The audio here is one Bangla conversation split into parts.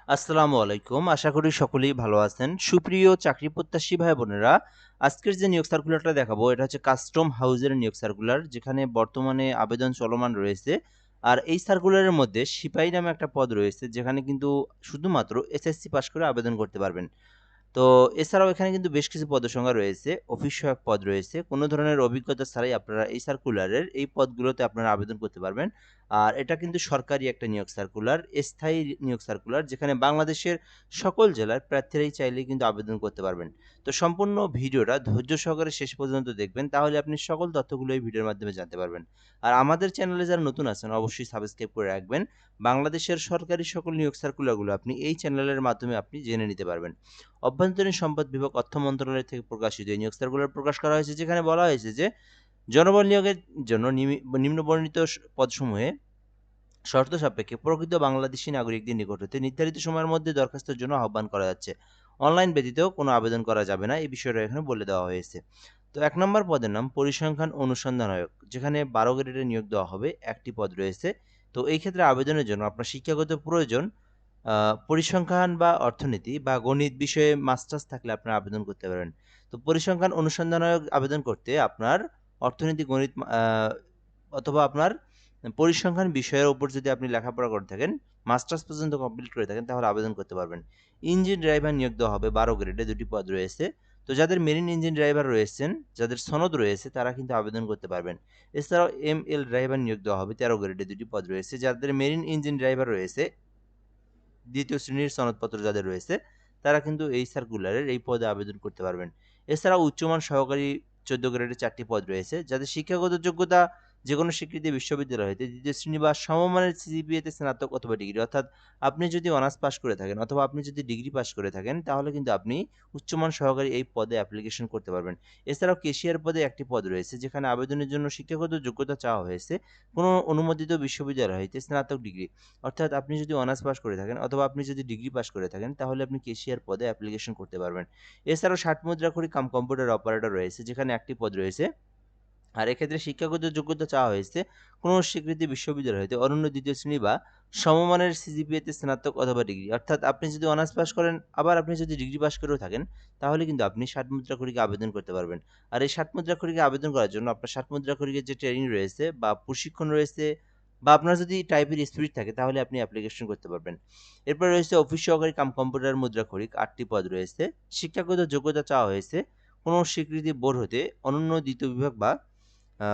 আসসালামু আলাইকুম। আশা করি সকলেই ভালো আছেন। সুপ্রিয় চাকরি প্রত্যাশী ভাই বোনেরা, আজকের যে নিয়োগ সার্কুলারটা দেখাবো এটা হচ্ছে কাস্টম হাউজের নিয়োগ সার্কুলার, যেখানে বর্তমানে আবেদন চলমান রয়েছে। আর এই সার্কুলারের মধ্যে সিপাহি নামে একটা পদ রয়েছে, যেখানে কিন্তু শুধুমাত্র এসএসসি পাস করে আবেদন করতে পারবেন। তো এছাড়াও এখানে কিন্তু বেশ কিছু পদের সংখ্যা রয়েছে, অফিস সহায়ক পদ রয়েছে। কোনো ধরনের অভিজ্ঞতা ছাড়াই আপনারা এই সার্কুলারের এই পদগুলোতে আপনারা আবেদন করতে পারবেন। আর এটা কিন্তু সরকারি একটা নিয়োগ সার্কুলার, স্থায়ী নিয়োগ সার্কুলার, যেখানে বাংলাদেশের সকল জেলার প্রার্থীরাই চাইলেই কিন্তু আবেদন করতে পারবেন। তো সম্পূর্ণ ভিডিওটা ধৈর্য সহকারে শেষ পর্যন্ত দেখবেন, তাহলে আপনি সকল তথ্যগুলো এই ভিডিওর মাধ্যমে জানতে পারবেন। আর আমাদের চ্যানেলে যারা নতুন আছেন অবশ্যই সাবস্ক্রাইব করে রাখবেন। বাংলাদেশের সরকারি সকল নিয়োগ সার্কুলারগুলো আপনি এই চ্যানেলের মাধ্যমে আপনি জেনে নিতে পারবেন। অভ্যন্তরীণ সম্পদ বিভাগ অর্থ মন্ত্রণালয় থেকে প্রকাশিত এই নিয়োগ সার্কুলার প্রকাশ করা হয়েছে, যেখানে বলা হয়েছে যে জনবল নিয়োগের জন্য নিম্নবর্ণিত পদসমূহে শর্ত সাপেক্ষে প্রকৃত বাংলাদেশী নাগরিকদের নিকট হতে নির্ধারিত সময়ের মধ্যে দরখাস্তের জন্য আহ্বান করা যাচ্ছে। অনলাইন ব্যতীত কোনো আবেদন করা যাবে না, এই বিষয়টা এখানে বলে দেওয়া হয়েছে। তো ১ নম্বর পদের নাম পরিসংখ্যান অনুসন্ধানক, যেখানে ১২ গ্রেডের নিয়োগ দেওয়া হবে, একটি পদ রয়েছে। তো এই ক্ষেত্রে আবেদনের জন্য আপনার শিক্ষাগত প্রয়োজন আ পরিসংখ্যান বা অর্থনীতি বা গণিত বিষয়ে মাস্টার্স থাকলে আপনারা আবেদন করতে পারবেন। তো পরিসংখ্যান অনুসন্ধানক আবেদন করতে আপনার অর্থনীতি, গণিত অথবা আপনার পরিসংখ্যান বিষয়ের উপর যদি আপনি লেখাপড়া করে থাকেন, মাস্টার্স পর্যন্ত কমপ্লিট করে থাকেন, তাহলে আবেদন করতে পারবেন। ইঞ্জিন ড্রাইভার নিয়োগ দেওয়া হবে, ১২ গ্রেডে ২ টি পদ রয়েছে। তো যাদের মেরিন ইঞ্জিন ড্রাইভার রয়েছেন, যাদের সনদ রয়েছে, তারা কিন্তু আবেদন করতে পারবেন। এছাড়াও এমএল ড্রাইভার নিয়োগ দেওয়া হবে, ১৩ গ্রেডে ২ টি পদ রয়েছে। যাদের মেরিন ইঞ্জিন ড্রাইভার রয়েছে, ২য় শ্রেণীর সনদপত্র যাদের রয়েছে, তারা কিন্তু এই সার্কুলারের এই পদে আবেদন করতে পারবেন। এছাড়াও উচ্চমান সহকারী ১৪ গ্রেডের ৪ টি পদ রয়েছে। যাদের শিক্ষাগত যোগ্যতা যেকোনো স্বীকৃত বিশ্ববিদ্যালয় হইতে ২য় শ্রেণী বা সমমানের সিজিপিএতে স্নাতক অথবা ডিগ্রি, অর্থাৎ আপনি যদি অনার্স পাস করে থাকেন অথবা আপনি যদি ডিগ্রি পাস করে থাকেন, তাহলে কিন্তু আপনি উচ্চমান সহকারী এই পদে অ্যাপ্লিকেশন করতে পারবেন। এছাড়াও ক্যাশিয়ার পদে একটি পদ রয়েছে, যেখানে আবেদনের জন্য শিক্ষাগত যোগ্যতা চাওয়া হয়েছে কোনো অনুমোদিত বিশ্ববিদ্যালয় হইতে স্নাতক ডিগ্রি, অর্থাৎ আপনি যদি অনার্স পাস করে থাকেন অথবা আপনি যদি ডিগ্রি পাস করে থাকেন, তাহলে আপনি ক্যাশিয়ার পদে অ্যাপ্লিকেশন করতে পারবেন। এছাড়াও ৬০ মুদ্রাক্ষরী কাম কম্পিউটার অপারেটর রয়েছে, যেখানে একটি পদ রয়েছে। আর এক্ষেত্রে শিক্ষাগত যোগ্যতা চাওয়া হয়েছে কোনো স্বীকৃত বিশ্ববিদ্যালয় হইতে অনন্য ২য় শ্রেণী বা সমমানের সিজিপিএতে স্নাতক অথবা ডিগ্রি, অর্থাৎ আপনি যদি অনার্স পাস করেন, আবার আপনি যদি ডিগ্রি পাস করেও থাকেন, তাহলে কিন্তু আপনি ৬০ মুদ্রাক্ষরীকে আবেদন করতে পারবেন। আর এই ৬০ মুদ্রাক্ষরীকে আবেদন করার জন্য আপনার ৬০ মুদ্রাক্ষরীকে যে ট্রেনিং রয়েছে বা প্রশিক্ষণ রয়েছে, বা আপনার যদি টাইপের স্পিড থাকে, তাহলে আপনি অ্যাপ্লিকেশন করতে পারবেন। এরপর রয়েছে অফিস সহকারী কাম কম্পিউটার মুদ্রাক্ষরিক, ৮ টি পদ রয়েছে। শিক্ষাগত যোগ্যতা চাওয়া হয়েছে কোনো স্বীকৃতি বোর্ড হতে অনন্য ২য় বিভাগ বা আ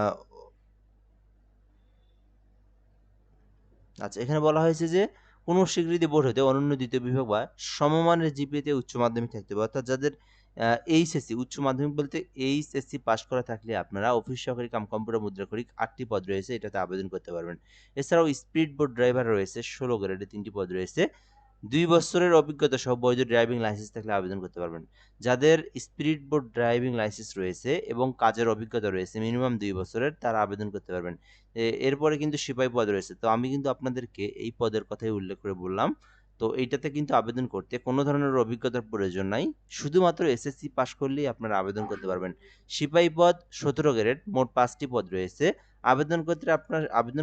আচ্ছা, এখানে বলা হয়েছে যে কোন স্বীকৃতি বোর্ড হতে অনন্য ২য় বিভাগ বা সমমানের জিপিএতে উচ্চ মাধ্যমিক থাকতে হবে। অর্থাৎ যাদের এইচএসসি উচ্চ মাধ্যমিক বলতে এইচএসসি পাস করা থাকলে আপনারা অফিস সহকারী কাম কম্পিউটার মুদ্রাক্ষরিক, ৮ টি পদ রয়েছে, এটাতে আবেদন করতে পারবেন। এছাড়াও স্পিড বোট ড্রাইভার রয়েছে, ১৬ গ্রেডে ৩ টি পদ রয়েছে। ২ বছরের অভিজ্ঞতা সহ বৈধ ড্রাইভিং লাইসেন্স থাকলে আবেদন করতে পারবেন। যাদের স্পিড বোট ড্রাইভিং লাইসেন্স রয়েছে এবং কাজের অভিজ্ঞতা রয়েছে মিনিমাম ২ বছরের, তারা আবেদন করতে পারবেন। এরপরে কিন্তু সিপাহি পদ রয়েছে। তো আমি কিন্তু আপনাদেরকে এই পদের কথাই উল্লেখ করে বললাম। তো এইটাতে কিন্তু আবেদন করতে কোনো ধরনের অভিজ্ঞতার প্রয়োজন নাই। শুধুমাত্র এসএসসি পাস করলেই আপনারা আবেদন করতে পারবেন। সিপাহি পদ ১৭ গ্রেড, মোট ৫ টি পদ রয়েছে। আবেদন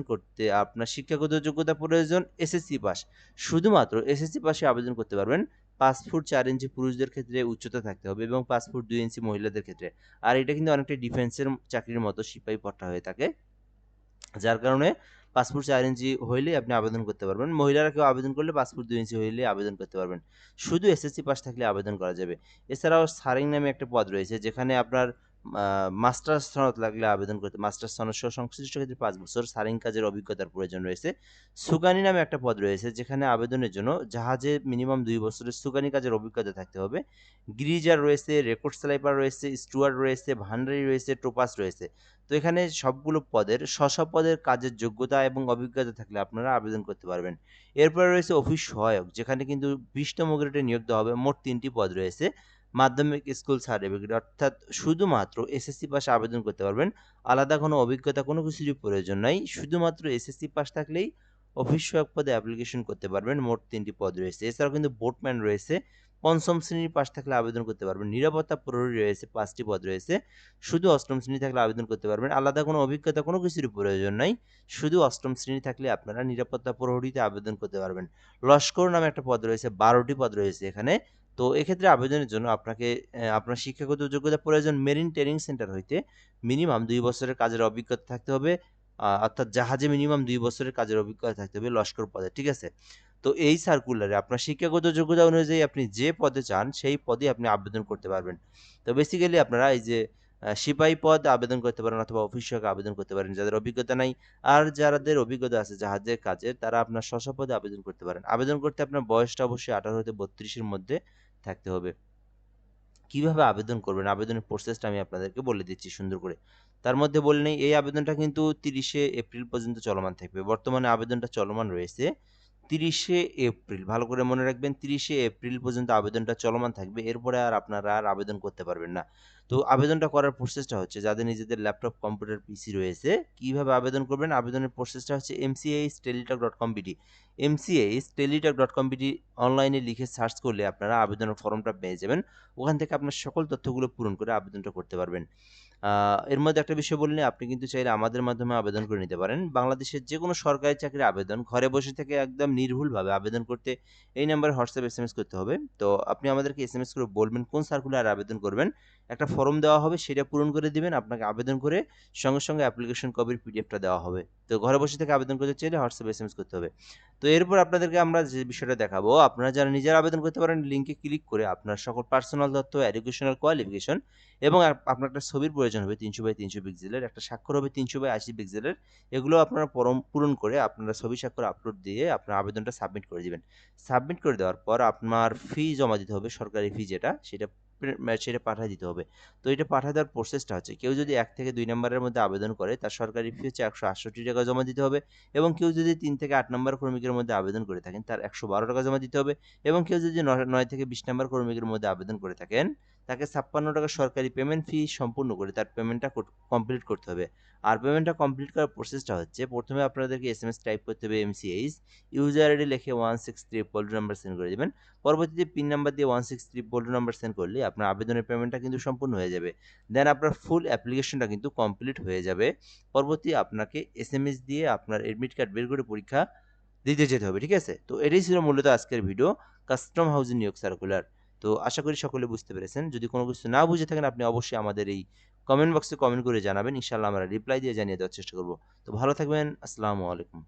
করতে আপনার শিক্ষাগত যোগ্যতা প্রয়োজন এসএসসি পাস। শুধুমাত্র এসএসসি পাসে আবেদন করতে পারবেন। ৫ ফুট ৪ ইঞ্চি পুরুষদের ক্ষেত্রে উচ্চতা থাকতে হবে এবং ৫ ফুট ২ ইঞ্চি মহিলাদের ক্ষেত্রে। আর এটা কিন্তু অনেকটা ডিফেন্সের চাকরির মতো সিপাহি পদটা হয়ে থাকে। যার কারণে ৫ ফুট ৪ ইঞ্চি হইলেই আপনি আবেদন করতে পারবেন। মহিলারা কেউ আবেদন করলে ৫ ফুট ২ ইঞ্চি হইলেই আবেদন করতে পারবেন। শুধু এসএসসি পাস থাকলে আবেদন করা যাবে। এছাড়াও সারিং নামে একটা পদ রয়েছে, যেখানে আপনার আ মাস্টার্স সনদ লাগলে আবেদন করতে, মাস্টার্স সনদ সহ সংশ্লিষ্ট ক্ষেত্রে ৫ বছর সারিং কাজের অভিজ্ঞতার প্রয়োজন রয়েছে। সুগানি নামে একটা পদ রয়েছে, যেখানে আবেদনের জন্য জাহাজে মিনিমাম ২ বছরের সুগানি কাজের অভিজ্ঞতা থাকতে হবে। গ্রিজার রয়েছে, রেকর্ড স্লাইপার রয়েছে, স্টুয়ার্ড রয়েছে, ভান্ডারি রয়েছে, টোপাস রয়েছে। তো এখানে সবগুলো পদের পদের কাজের যোগ্যতা এবং অভিজ্ঞতা থাকলে আপনারা আবেদন করতে পারবেন। এরপরে রয়েছে অফিস সহায়ক, যেখানে কিন্তু ২০তম গ্রেডে নিয়োগ দেওয়া হবে। মোট ৩ টি পদ রয়েছে। মাধ্যমিক স্কুল সার্টিফিকেট, অর্থাৎ শুধুমাত্র এসএসসি পাশে আবেদন করতে পারবেন। আলাদা কোনো অভিজ্ঞতা কোনো কিছুরই প্রয়োজন নাই। শুধুমাত্র এসএসসি পাস থাকলেই অফিস সহায়ক পদে অ্যাপ্লিকেশন করতে পারবেন। মোট ৩ টি পদ রয়েছে। এছাড়াও কিন্তু বোটম্যান রয়েছে। পঞ্চম শ্রেণীর পাস থাকলে আবেদন করতে পারবেন। নিরাপত্তা প্রহরী রয়েছে, 5টি পদ রয়েছে। শুধু অষ্টম শ্রেণী থাকলে আবেদন করতে পারবেন। আলাদা কোনো অভিজ্ঞতা কোনো কিছুরই প্রয়োজন নাই। শুধু অষ্টম শ্রেণী থাকলে আপনারা নিরাপত্তা প্রহরীতে আবেদন করতে পারবেন। লস্কর নামে একটা পদ রয়েছে, 12টি পদ রয়েছে এখানে। তো এক্ষেত্রে আবেদনের জন্য আপনাকে আপনার শিক্ষাগত যোগ্যতা প্রয়োজন মেরিন ট্রেনিং সেন্টার হইতে মিনিমাম 2 বছরের কাজের অভিজ্ঞতা থাকতে হবে। অর্থাৎ জাহাজে মিনিমাম 2 বছরের কাজের অভিজ্ঞতা থাকতে হবে লস্কর পদে, ঠিক আছে? তো এই সার্কুলারে আপনার শিক্ষাগত যোগ্যতা অনুযায়ী আপনি যে পদে চান সেই পদে আপনি আবেদন করতে পারবেন। তো বেসিক্যালি আপনারা এই যে সিপাহি পদ আবেদন করতে পারেন অথবা অফিস সহায়ক আবেদন করতে পারেন যাদের অভিজ্ঞতা নাই। আর যাদের অভিজ্ঞতা আছে জাহাজের কাজের তারা আপনার স্ব পদে আবেদন করতে পারেন। আবেদন করতে আপনার বয়সটা অবশ্যই 18 হতে 32 এর মধ্যে থাকতে হবে। কিভাবে আবেদন করবেন? আবেদনের প্রসেসটা আমি আপনাদেরকে বলে দিচ্ছি সুন্দর করে। তার মধ্যে বলে নেই এই আবেদনটা কিন্তু 30শে এপ্রিল পর্যন্ত চলমান থাকবে। বর্তমানে আবেদনটা চলমান রয়েছে। 30শে এপ্রিল ভালো করে মনে রাখবেন 30শে এপ্রিল পর্যন্ত আবেদনটা চলমান থাকবে। এরপরে আর আপনারা আর আবেদন করতে পারবেন না। তো আবেদনটা করার প্রসেসটা হচ্ছে যাদের নিজেদের ল্যাপটপ, কম্পিউটার, পিসি রয়েছে কিভাবে আবেদন করবেন? আবেদনের প্রসেসটা হচ্ছে mcastellytalk.com.bd mcastellytalk.com.bd অনলাইনে লিখে সার্চ করলে আপনারা আবেদনের ফর্মটা পেয়ে যাবেন। ওখান থেকে আপনার সকল তথ্যগুলো পূরণ করে আবেদনটা করতে পারবেন। এর মধ্যে একটা বিষয় বলে নিই, আপনি কিন্তু চাইলে আমাদের মাধ্যমে আবেদন করে নিতে পারেন। বাংলাদেশের যেকোনো সরকারি চাকরির আবেদন ঘরে বসে থেকে একদম নির্ভুলভাবে আবেদন করতে এই নাম্বারে হোয়াটসঅ্যাপ এসএমএস করতে হবে। তো আপনি আমাদেরকে এসএমএস করে বলবেন কোন সার্কুলারে আবেদন করবেন। একটা ফর্ম দেওয়া হবে সেটা পূরণ করে দিবেন। আপনাকে আবেদন করে সঙ্গে অ্যাপ্লিকেশন কপির পিডিএফটা দেওয়া হবে। তো ঘরে বসে থেকে আবেদন করতে চাইলে হোয়াটসঅ্যাপ এসএমএস করতে হবে। তো এরপর আপনাদেরকে আমরা যে বিষয়টা দেখাবো, আপনারা যারা নিজেরা আবেদন করতে পারেন লিংকে ক্লিক করে আপনার সকল পার্সোনাল তথ্য, এডুকেশনাল কোয়ালিফিকেশন এবং আপনার একটা ছবির প্রয়োজন হবে 300x300 পিক্সেলের, একটা স্বাক্ষর হবে 300x80 পিক্সেলের। এগুলো আপনারা পূরণ করে আপনারা ছবি স্বাক্ষর আপলোড দিয়ে আপনার আবেদনটা সাবমিট করে দিবেন। সাবমিট করে দেওয়ার পর আপনার ফি জমা দিতে হবে, সরকারি ফি যেটা সেটা পাঠিয়ে দিতে হবে। তো এটা পাঠিয়ে দেওয়ার প্রসেসটা হচ্ছে কেউ যদি 1 থেকে 2 নম্বরের মধ্যে আবেদন করে তার সরকারি ফি হচ্ছে 168 টাকা জমা দিতে হবে এবং কেউ যদি 3 থেকে 8 নম্বর ক্রমিকের মধ্যে আবেদন করে থাকেন তার 112 টাকা জমা দিতে হবে এবং কেউ যদি 9 থেকে 20 নম্বর ক্রমিকের মধ্যে আবেদন করে থাকেন তাকে 56 টাকা সরকারি পেমেন্ট ফি সম্পূর্ণ করে তার পেমেন্টটা কমপ্লিট করতে হবে। আর পেমেন্টটা কমপ্লিট করার প্রসেসটা হচ্ছে প্রথমে আপনাদেরকে এসএমএস টাইপ করতে হবে MCH ইউজার আইডি লিখে 163 নাম্বার সেন্ড করে দিবেন। পরবর্তীতে পিন নাম্বার দিয়ে 163 নাম্বার সেন্ড করলে আপনার আবেদনের পেমেন্টটা কিন্তু সম্পূর্ণ হয়ে যাবে। দেন আপনার ফুল অ্যাপ্লিকেশনটা কিন্তু কমপ্লিট হয়ে যাবে। পরবর্তী আপনাকে এসএমএস দিয়ে আপনার এডমিট কার্ড বের করে পরীক্ষা দিতে যেতে হবে, ঠিক আছে? তো এটাই ছিল মূলত আজকের ভিডিও কাস্টম হাউজিং নিয়োগ সার্কুলার। তো আশা করি সকলে বুঝতে পেরেছেন। যদি কোনো কিছু না বুঝে থাকেন আপনি অবশ্যই আমাদের এই কমেন্ট বক্সে কমেন্ট করে জানাবেন। ইনশাআল্লাহ আমরা রিপ্লাই দিয়ে জানিয়ে দেওয়ার চেষ্টা করব। তো ভালো থাকবেন। আসসালামু আলাইকুম।